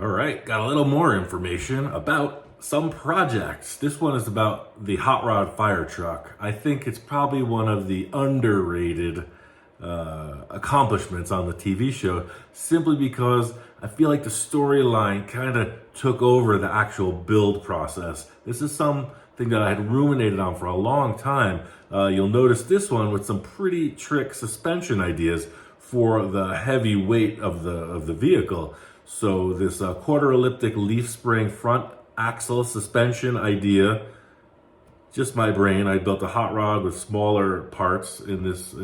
All right, got a little more information about some projects. This one is about the hot rod FireTruck. I think it's probably one of the underrated accomplishments on the TV show, simply because I feel like the storyline kind of took over the actual build process. This is something that I had ruminated on for a long time. You'll notice this one with some pretty trick suspension ideas for the heavy weight of the vehicle. So this quarter elliptic leaf spring front axle suspension idea, just my brain. I built a hot rod with smaller parts in this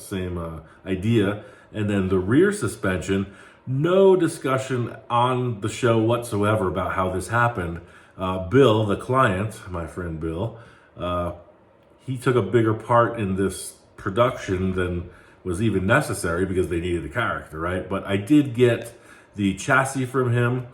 same idea, and then the rear suspension. No discussion on the show whatsoever about how this happened. Bill, the client, my friend Bill, he took a bigger part in this production than was even necessary because they needed the character, right? But I did get the chassis from him,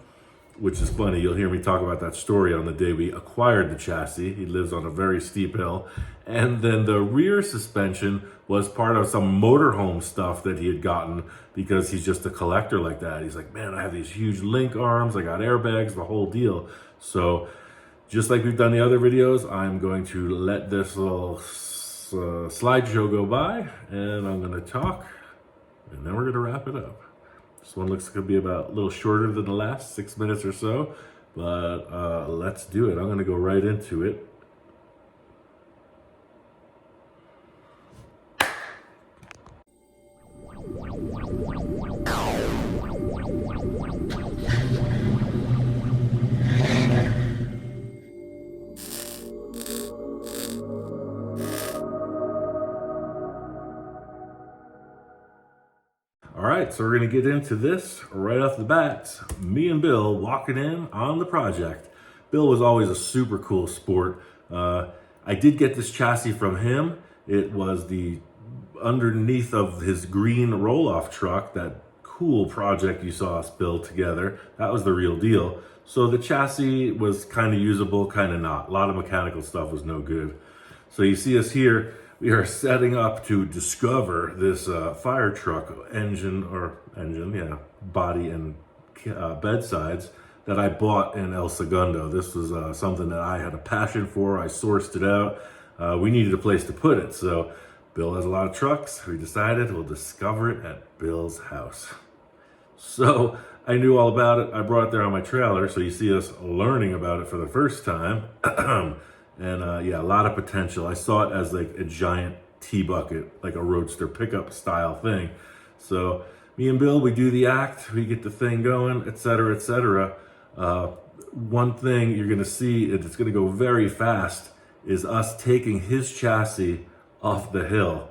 which is funny. You'll hear me talk about that story on the day we acquired the chassis. He lives on a very steep hill. And then the rear suspension was part of some motorhome stuff that he had gotten because he's just a collector like that. He's like, man, I have these huge link arms, I got airbags, the whole deal. So just like we've done the other videos, I'm going to let this little slideshow go by, and I'm going to talk, and then we're going to wrap it up. This one looks like it'll be about a little shorter than the last 6 minutes or so, but let's do it. I'm going to go right into it. All right, so we're going to get into this right off the bat. Me and Bill walking in on the project. Bill was always a super cool sport. I did get this chassis from him. It was the underneath of his green roll-off truck, that cool project you saw us build together. That was the real deal. So the chassis was kind of usable, kind of not. A lot of mechanical stuff was no good. So you see us here. We are setting up to discover this FireTruck engine, body and bedsides that I bought in El Segundo. This was something that I had a passion for. I sourced it out. We needed a place to put it. So Bill has a lot of trucks. We decided we'll discover it at Bill's house. So I knew all about it. I brought it there on my trailer. So you see us learning about it for the first time. And yeah, a lot of potential. I saw it as like a giant T-bucket, like a roadster pickup style thing. So me and Bill, we do the act, we get the thing going, etc., etc. One thing you're gonna see, it's gonna go very fast, is us taking his chassis off the hill.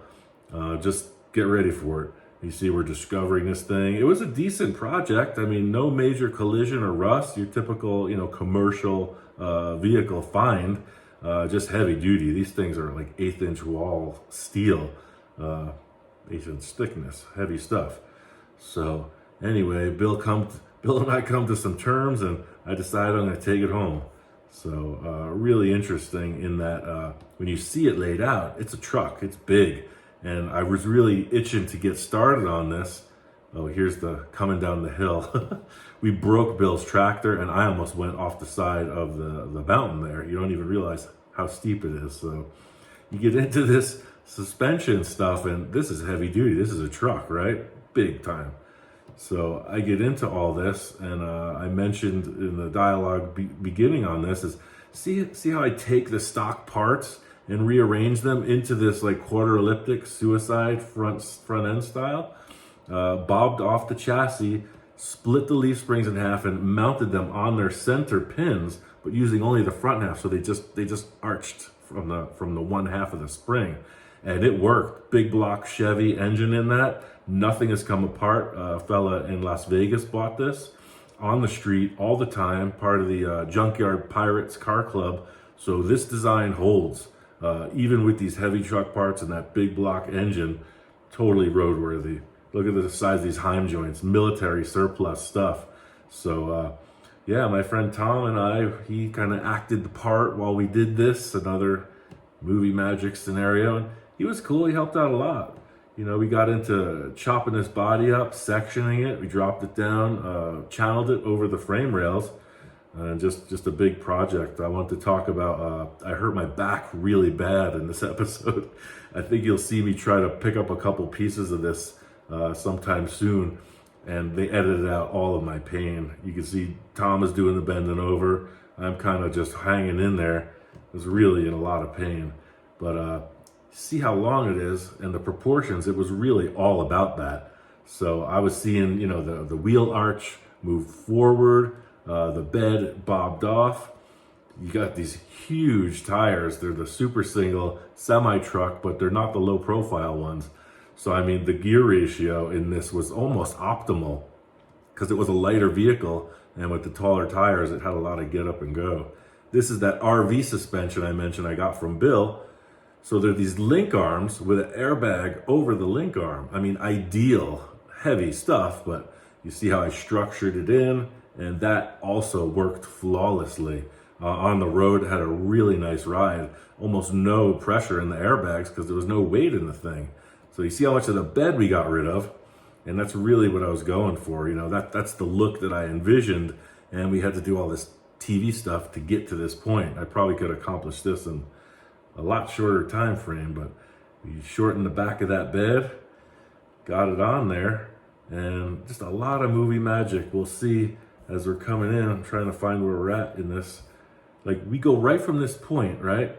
Just get ready for it. You see we're discovering this thing. It was a decent project. I mean, no major collision or rust, your typical, commercial vehicle find. Just heavy duty. These things are like 1/8 inch wall steel, 1/8 inch thickness, heavy stuff. So anyway, Bill and I come to some terms, and I decided I'm going to take it home. So really interesting in that when you see it laid out, it's a truck, it's big, and I was really itching to get started on this. Oh, here's the coming down the hill. We broke Bill's tractor, and I almost went off the side of the mountain there. You don't even realize how steep it is. So you get into this suspension stuff, and this is heavy duty. This is a truck, right? Big time. So I get into all this, and I mentioned in the dialogue beginning on this is, see how I take the stock parts and rearrange them into this like quarter elliptic suicide front end style. Bobbed off the chassis, split the leaf springs in half, and mounted them on their center pins, but using only the front half, so they just arched from the one half of the spring, and it worked. Big block Chevy engine in that. Nothing has come apart. A fella in Las Vegas bought this on the street all the time, part of the Junkyard Pirates car club. So this design holds, even with these heavy truck parts and that big block engine, totally roadworthy. Look at the size of these Heim joints, military surplus stuff. So yeah, my friend Tom and he kind of acted the part while we did this, another movie magic scenario. And he was cool, he helped out a lot. You know, we got into chopping this body up, sectioning it. We dropped it down, channeled it over the frame rails, and just a big project. I want to talk about, I hurt my back really bad in this episode. I think you'll see me try to pick up a couple pieces of this sometime soon, and they edited out all of my pain. You can see Tom is doing the bending over. I'm kind of just hanging in there. I was really in a lot of pain, but see how long it is and the proportions. It was really all about that. So I was seeing, you know, the wheel arch move forward, the bed bobbed off. You got these huge tires. They're the super single semi-truck, but they're not the low profile ones. So I mean, the gear ratio in this was almost optimal because it was a lighter vehicle, and with the taller tires, it had a lot of get up and go. This is that RV suspension I mentioned I got from Bill. So there are these link arms with an airbag over the link arm. I mean, ideal, heavy stuff, but you see how I structured it in, and that also worked flawlessly. On the road, had a really nice ride. Almost no pressure in the airbags because there was no weight in the thing. So you see how much of the bed we got rid of, and that's really what I was going for. You know, that's the look that I envisioned, and we had to do all this TV stuff to get to this point. I probably could accomplish this in a lot shorter time frame, but we shortened the back of that bed, got it on there, and just a lot of movie magic. We'll see as we're coming in. I'm trying to find where we're at in this. Like, we go right from this point, right?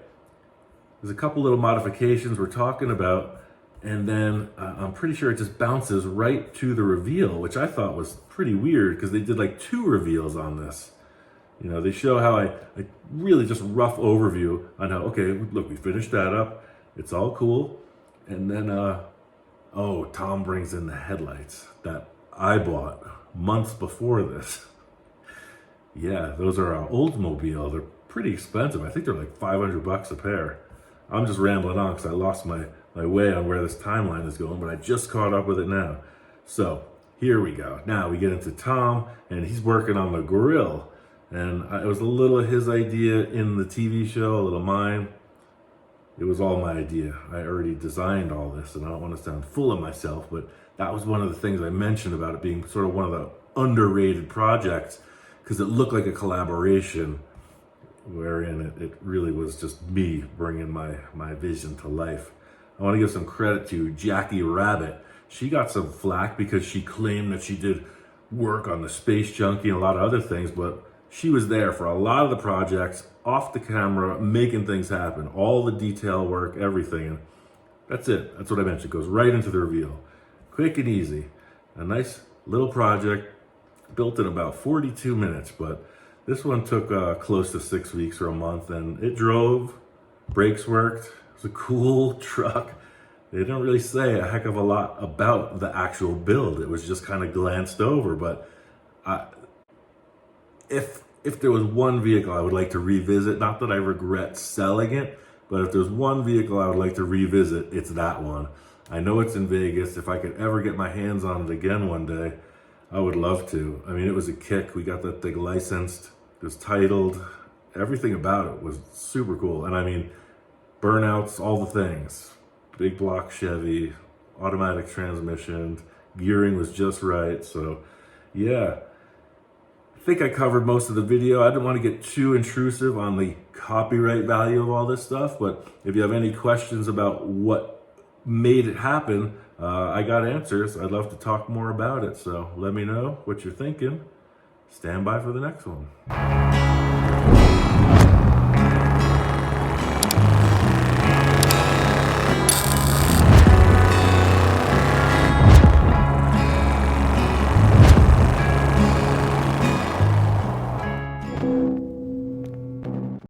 There's a couple little modifications we're talking about, and then I'm pretty sure it just bounces right to the reveal, which I thought was pretty weird because they did like 2 reveals on this. You know, they show how I really just rough overview on how, okay, look, we finished that up. It's all cool. And then, oh, Tom brings in the headlights that I bought months before this. Yeah, those are our Oldsmobile. They're pretty expensive. I think they're like $500 a pair. I'm just rambling on because I lost my way on where this timeline is going, but I just caught up with it now. So here we go. Now we get into Tom, and he's working on the grill. And it was a little of his idea in the TV show, a little mine. It was all my idea. I already designed all this, and I don't want to sound full of myself, but that was one of the things I mentioned about it being sort of one of the underrated projects, because it looked like a collaboration, wherein it really was just me bringing my vision to life. I want to give some credit to Jackie Rabbit. She got some flack because she claimed that she did work on the Space Junkie and a lot of other things, but she was there for a lot of the projects, off the camera, making things happen, all the detail work, everything. That's it. That's what I mentioned. It goes right into the reveal. Quick and easy. A nice little project built in about 42 minutes, but this one took close to 6 weeks or a month, and it drove, brakes worked. It was a cool truck. They didn't really say a heck of a lot about the actual build. It was just kind of glanced over, but if there was one vehicle I would like to revisit, not that I regret selling it, but if there's one vehicle I would like to revisit, it's that one. I know it's in Vegas. If I could ever get my hands on it again one day, I would love to. I mean, it was a kick. We got that thing licensed. It was titled. Everything about it was super cool. And I mean, burnouts, all the things. Big block Chevy, automatic transmission, gearing was just right. So yeah, I think I covered most of the video. I didn't want to get too intrusive on the copyright value of all this stuff, but if you have any questions about what made it happen, I got answers. I'd love to talk more about it. So let me know what you're thinking. Stand by for the next one.